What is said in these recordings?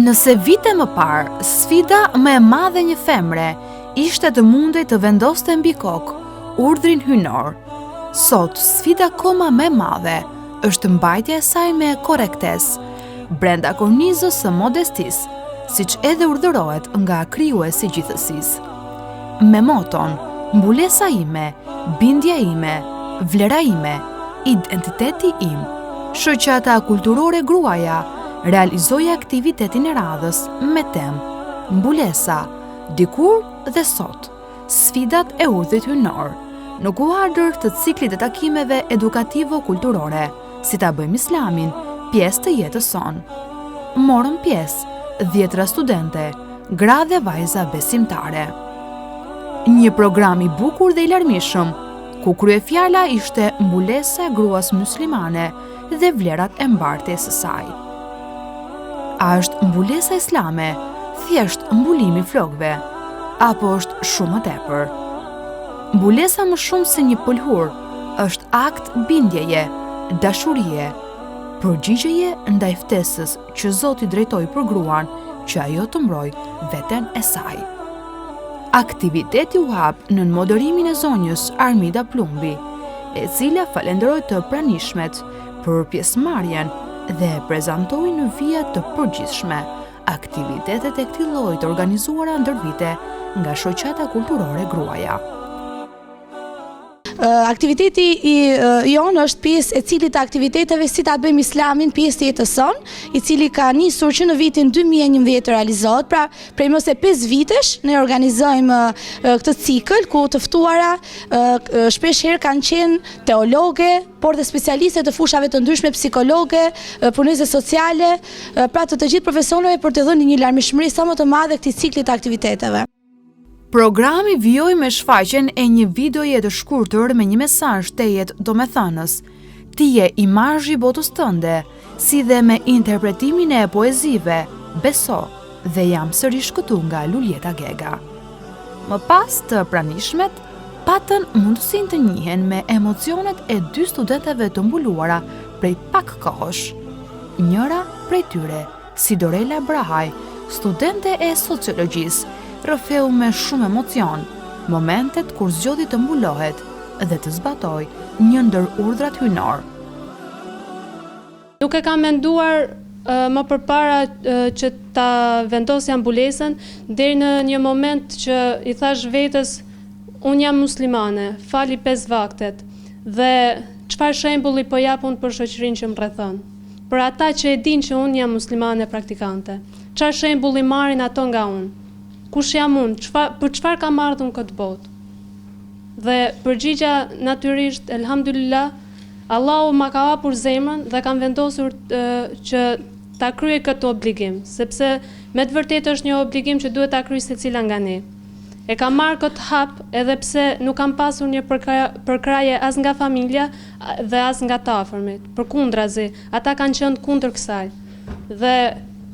Nëse vite më parë, sfida më e madhe një femre ishte të mundej të vendoste mbi kokë urdhrin hyjnor, sot sfida akoma më e madhe është mbajtja e saj me korrektesë brenda kornizës së modestisë, siç edhe urdhërohet nga krijuesi i gjithësisë. Me moton mbulesa ime, bindja ime, vlera ime, identiteti im, shoqata kulturore gruaja realizoi aktivitetin e radhës me temë mbulesa, dikur dhe sot, sfidat e urdhrit hyjnor, në kuadër të ciklit të takimeve edukativo-kulturore, si ta bëjmë Islamin pjesë të jetës sonë. Morën pjesë 10 studente, gra dhe vajza besimtare. Një program i bukur dhe i larmishëm, ku kryefjala ishte mbulesa e gruas muslimane dhe vlerat e mbartjes së saj. A është mbulesa islame thjesht mbulimi flokëve, apo është shumë më tepër? Mbulesa më shumë se një pëlhur është akt bindjeje, dashurie, përgjigjeje ndaj ftesës që Zoti drejtoi për gruan që ajo të mbrojë veten e saj. Aktiviteti u hap në moderimin e zonjës Armida Plumbi, e cila falenderoi të pranishmet për pjesëmarrjen dhe prezantoi në vija të përgjithshme aktivitetet e këtij lloji të organizuara ndër vite nga shoqata kulturore gruaja. Aktiviteti jonë është pjesë e cilit të aktiviteteve si ta bëjmë Islamin pjesë të jetës sonë, i cili ka nisur që në vitin 2011 të realizohet, pra prej mos e 5 vitesh ne organizojmë këtë cikël ku të ftuara shpesh herë kanë qenë teologe, por dhe specialiste të fushave të ndryshme, psikologe, punëse sociale, pra të gjithë profesionëve për të dhënë një larmishmëri sa më të madhe këtij cikli të aktiviteteve. Programi vijoi me shfaqjen e një videoje të shkurtër me një mesazh tejet domethënës: "Ti je imazhi i botës tënde", si dhe me interpretimin e poezive "Beso" dhe "Jam sërish këtu" nga Luljeta Gega. Më pas të pranishmet, patën mundësinë të njihen me emocionet e 2 studenteve të mbuluara prej pak kohësh. Njëra prej tyre, si Dorela Brahaj, studente e sociologjisë, rrëfeu me shumë emocion momentet kur zgjodhi të mbulohet dhe të zbatoj një ndër urdhrat hyjnor. Nuk e kam menduar më përpara që ta vendosja mbulesën, deri në një moment që i thash vetes, unë jam muslimane, fali 5 vaktet, dhe çfarë shembulli po jap unë për shoqërinë që më rrethon. Për ata që e dinë që unë jam muslimane praktikante, çfarë shembulli marrin ato nga unë? Kush jam unë, për çfarë kam ardhur në këtë botë? Dhe përgjigja natyrisht, elhamdulillah, Allahu ma ka hapur zemrën dhe kam vendosur që ta kryej këtë obligim, sepse me të vërtetë është një obligim që duhet ta kryej secila nga ne. E kam marrë këtë hap edhe pse nuk kam pasur një përkraje as nga familja dhe as nga të afërmit. Përkundrazi, ata kanë qenë kundër kësaj. Dhe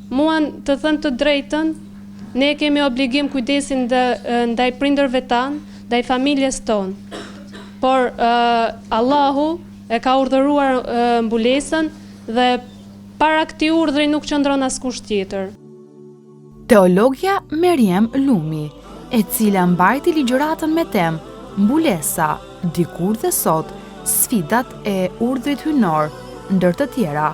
mua, të thënë të drejtën, ne kemi obligim kujdesin ndaj prindërve tanë, ndaj familjes tonë. Por Allahu e ka urdhëruar mbulesën dhe para këtij urdhri nuk qëndron askush tjetër. Teologja Meriem Lumi, e cila mbajti ligjëratën me temë mbulesa, dikur dhe sot, sfidat e urdhrit hyjnor, ndër të tjera,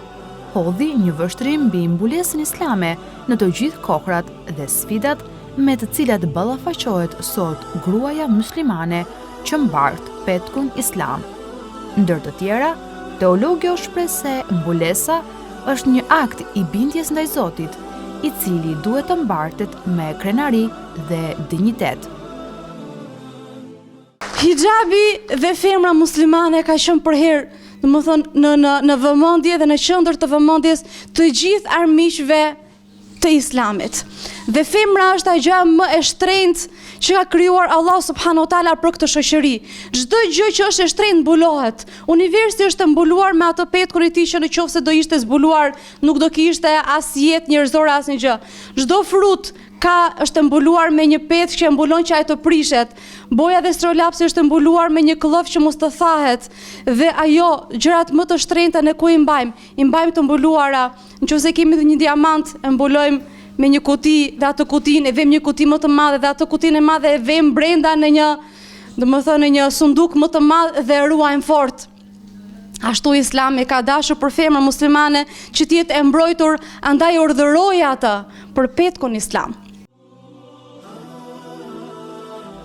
hodhi një vështrim mbi mbulesën islame në të gjithë kohrat dhe sfidat me të cilat ballafaqohet sot gruaja muslimane që mbart petkun islam. Ndër të tjera, teologja shpreh se mbulesa është një akt i bindjes ndaj Zotit, i cili duhet të mbartet me krenari dhe dinjitet. Hijabi dhe femra muslimane ka qenë për herë, domethënë në vëmendje dhe në qendër të vëmendjes të gjithë armiqve të Islamit. Dhe femra është ajo më e shtrenjtë që ka krijuar Allah subhanahu wa taala për këtë shoqëri. Çdo gjë që është e shtrenjtë mbulohet. Universi është mbuluar me atë petkun e tij që nëse do ishte zbuluar, nuk do kishte as jetë njerëzore as një gjë. Çdo frut është mbuluar me një petkë që mbulon që ai të prishet. Boja dhe strolapsi është mbuluar me një kllof që mos të thahet. Dhe ajo, gjërat më të shtrenjta ne ku i mbajmë? I mbajmë të mbuluara. Nëse kemi një diamant, e mbulojmë me një kuti dhe atë kutin e vëm një kuti më të madhe dhe atë kutin e madhe e vëm brenda në një, në një sunduk më të madh dhe ruajmë fort. Ashtu Islami ka dashur për femrën muslimane që të jetë e mbrojtur, andaj urdhëroi atë për petkun islam.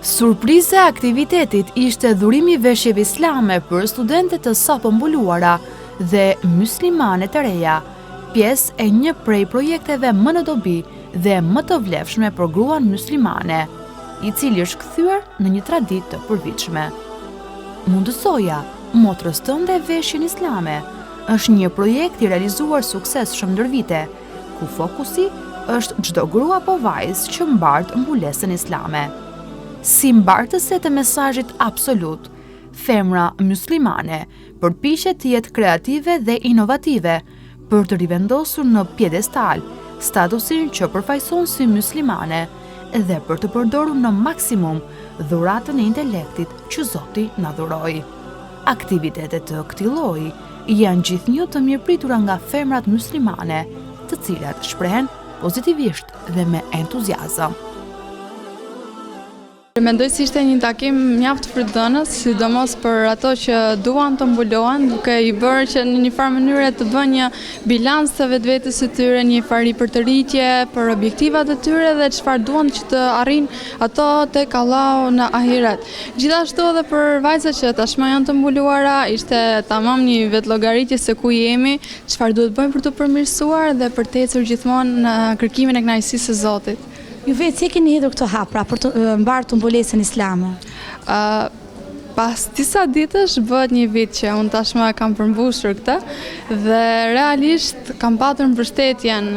Surpriza e aktivitetit ishte dhurimi veshjeve islame për studentët të sapo mbuluara dhe muslimane të reja, pjesë e një prej projekteve më në dobi dhe më të vlefshme për gruan muslimane, i cili është kthyer në një traditë të përvitshme. Mundësoja motrës tënde veshjen islame është një projekt i realizuar suksesshëm ndër vite, ku fokusi është çdo grua apo vajzë që mbart mbulesën islame. Si mbartëse të mesazhit absolut, femra muslimane përpiqet të jetë kreative dhe inovative për të rivendosur në piedestal statusin që përfaqëson si muslimane dhe për të përdorur në maksimum dhuratën e intelektit që Zoti na dhuroi. Aktivitetet të këtij lloji janë gjithnjë të mirëpritura nga femrat muslimane, të cilat shprehen pozitivisht dhe me entuziazëm. Mendoj se ishte një takim mjaft frydhënës, sidomos për ato që duan të mbulohen, duke i bërë që në një farë mënyrë të bëjnë një bilans të vetvetes së tyre, një farë përtëritje për objektivat e tyre dhe çfarë duan që të arrijnë ato tek Allahu në ahiret. Gjithashtu edhe për vajzat që tashmë janë të mbuluara, ishte tamam një vetlllogaritje se ku jemi, çfarë duhet bëjmë për të përmirësuar dhe për të ecur gjithmonë në kërkimin e kënaqësisë së Zotit. Ju vetë si keni hedhur këto hapra për të mbartur mbulesën islame? Pas disa ditësh bëhet një vit që unë tashmë kam përmbushur këtë dhe realisht kam patur mbështetjen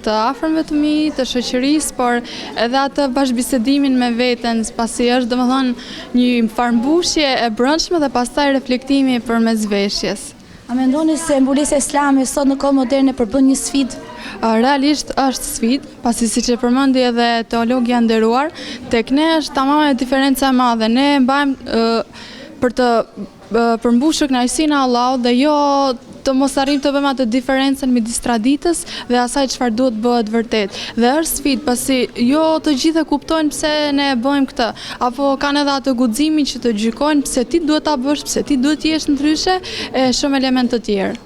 të afërmëve të mi, të shoqërisë, por edhe atë bashkëbisedimin me veten, pasi është domethënë një farmbushje e brendshme dhe pastaj reflektimi përmes veshjes. A mendoni se mbulesa islame sot në kohën moderne përbën një sfidë? Realisht është sfidë, pasi siç e përmendi edhe teologja nderuar, tek ne është tamam e diferenca e madhe. Ne mbajmë për të përmbushur kënaqësinë e Allahut dhe jo të mos arrijmë të bëjmë atë diferencën midis traditës dhe asaj çfarë duhet bëhet vërtet. Dhe është sfidë, pasi jo të gjithë e kuptojnë pse ne e bëjmë këtë, apo kanë edhe atë guximin që të gjykojnë pse ti duhet ta bësh, pse ti duhet të jesh ndryshe e shumë elementë të tjerë.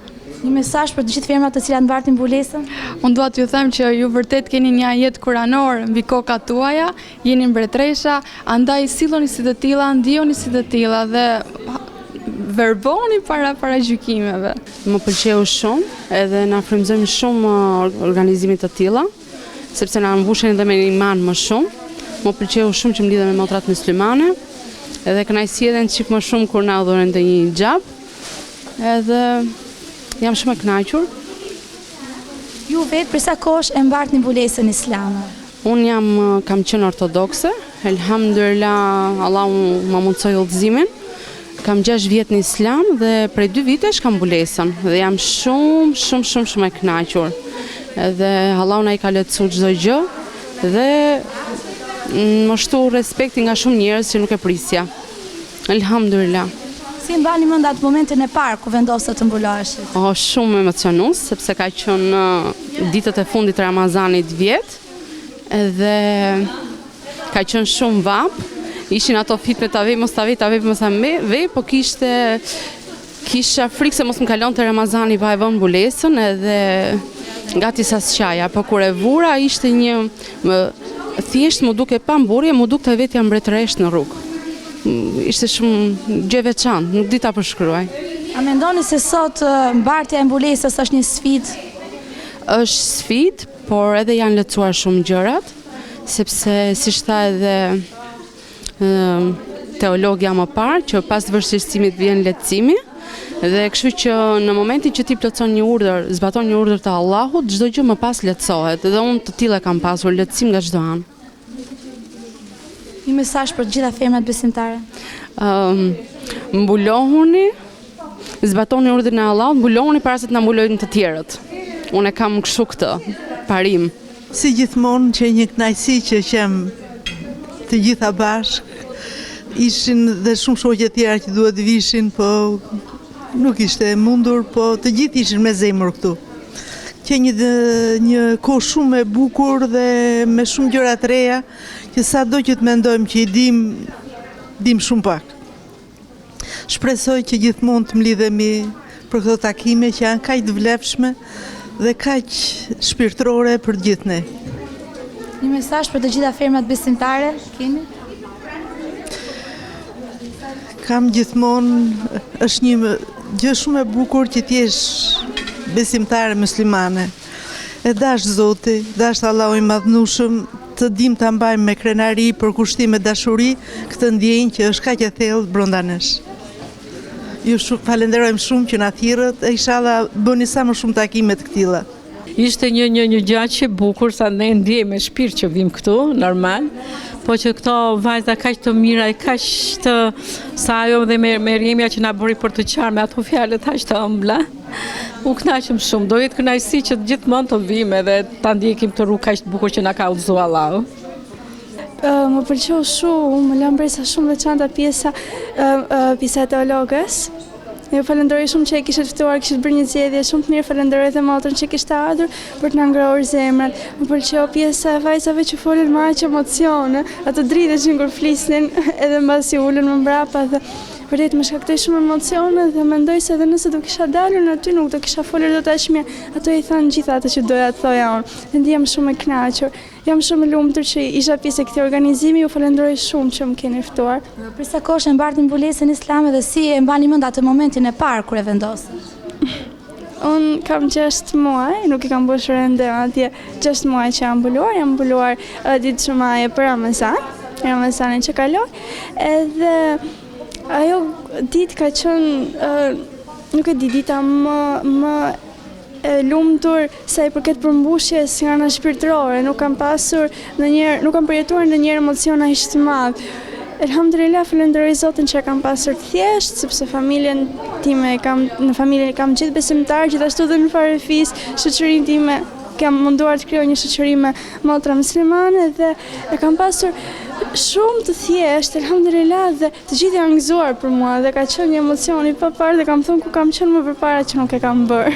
Një mesazh për të gjithë femrat të cilat mbartin mbulesën? Unë dua t'ju them që ju vërtet keni një ajet kuranor mbi kokat tuaja, jeni mbretëresha, andaj silloni si të tilla, ndjehuni si të tilla dhe verboni para gjykimeve. Më pëlqeu shumë edhe na frymëzojmë shumë organizimit të tilla, sepse na mbushin edhe me iman më shumë. Më pëlqeu shumë që mlidhem me motrat muslimane, edhe kënaqësi edhe një çik më shumë kur na udhëron të një xhap. Edhe jam shumë e kënaqur. Ju vetë për sa kohësh e mbartni mbulesën islame? Unë kam qenë ortodokse, elhamdulillah Allahu më mundsoi udhëzimin. Kam 6 vjet në islam dhe prej 2 vitesh kam mbulesën dhe jam shumë e kënaqur. Edhe Allahu na i ka lehtësuar çdo gjë dhe më shtu respekti nga shumë njerëz që nuk e prisja. Elhamdulillah. Si mbani mend atë momentin e parë ku vendosët të mbuloheshit? Shumë emocionus, sepse ka qenë ditët e fundit të Ramazanit vjet, edhe ka qenë shumë vap. Ishin ato fitme ta vej, mos ta vej, po kisha frikë se mos më kalonte Ramazani pa e vënë mbulesën edhe gati sa sqaja, po kur e vura ishte thjesht më duke pa mburje, më dukte vetja mbretëresh në rrugë. Ishte shumë gjë veçantë, nuk di ta përshkruaj. A mendoni se sot mbartja e mbulesës është një sfidë? Është sfidë, por edhe janë lehtësuar shumë gjërat, sepse siç tha edhe teologja më parë, që pas vështirësimit vjen lehtësimi, dhe kështu që në momentin që ti plotson një urdhër, zbaton një urdhër të Allahut, çdo gjë më pas lehtësohet, dhe unë të tilla kam pasur lehtësim nga çdo anë. Një mesazh për të gjitha femrat besimtare? Mbulohuni, zbatoni urdhrin e Allahut, mbulohuni para se të na mbulojnë të tjerët. Unë kam kështu këtë parim. Si gjithmonë që një kënaqësi që qem të gjitha bashk, ishin dhe shumë shoqe tjera që duhet vishin, po nuk ishte mundur, po të gjithë ishin me zemër këtu. që një kohë shumë e bukur dhe me shumë gjëra të reja, që sa do që të mendojmë që i dim shumë pak. Shpresoj që gjithmonë të mlidhemi për këto takime që janë kaq të vlefshme dhe kaq shpirtërore për gjithë ne. Një mesazh për të gjitha femrat besimtare keni? Kam gjithmonë, është një gjë shumë e bukur që t'jesh besimtare muslimane. E dash Zoti, dash Allahu i madhnushëm, të dim ta mbajmë me krenari, për kushtim e dashuri, këtë ndjenjë që është kaq e thellë brenda nesh. Ju falenderojmë shumë që na thirrët, e inshallah bëni sa më shumë takime të këtilla. Ishte një gjatë që bukur, sa ne ndjej me shpirt që vim këtu, normal, po që këto vajza kaq të mira e kaq të sa ajo dhe Meriemja që na bëri për të qarë me ato fjalët aq të ëmbla. U kënaqem shumë, do jetë kënaqësi që gjithmonë të vim edhe ta ndjekim të rrugë kaq të bukur që na ka udhëzuar Allahu. Më pëlqeu shumë, më la mbresa shumë veçanta pjesa e teologës. Ju falenderoj shumë që e kishit ftuar, kishit bërë një zgjedhje shumë të mirë, falenderoj dhe motrën që kishte ardhur për të na ngrohur zemrat. Më pëlqeu pjesa e vajzave që folën me aq emocione, ato driteshin kur flisnin edhe mbasi ulën më mbrapa dhe vërtet më shkaktoi shumë emocione dhe mendoj se edhe nëse do kisha dalur në aty nuk do kisha folur dot aq mirë. Ato i thanë gjithë ato që doja të thoja unë. Dhe ndihem shumë e kënaqur. Jam shumë e lumtur që isha pjesë e këtij organizimi, ju falenderoj shumë që më keni ftuar. Për sa kohë e mbartin mbulesën islame dhe si e mbani mend atë momentin e parë kur e vendosën? Unë kam 6 muaj, nuk i kam bërë rende atje 6 muaj që jam mbuluar ditë shumaje për Ramazanin që kaloi, edhe ajo ditë ka qenë, nuk e di, dita më lumtur sa i përket përmbushjes nga ana shpirtërore, nuk kam përjetuar ndonjëherë emocion aq të madh. Elhamdulillah, falenderoj Zotin që e kam pasur të thjesht, sepse në familjen kam gjithë besimtar, gjithashtu dhe në farefis, shoqërinë time kam munduar të krijoj një shoqëri me motra muslimane dhe e kam pasur shumë të thjesht, elhamdulillah, dhe të gjithë janë gëzuar për mua dhe ka qenë një emocion i papar dhe kam thënë ku kam qenë më përpara që nuk e kam bërë.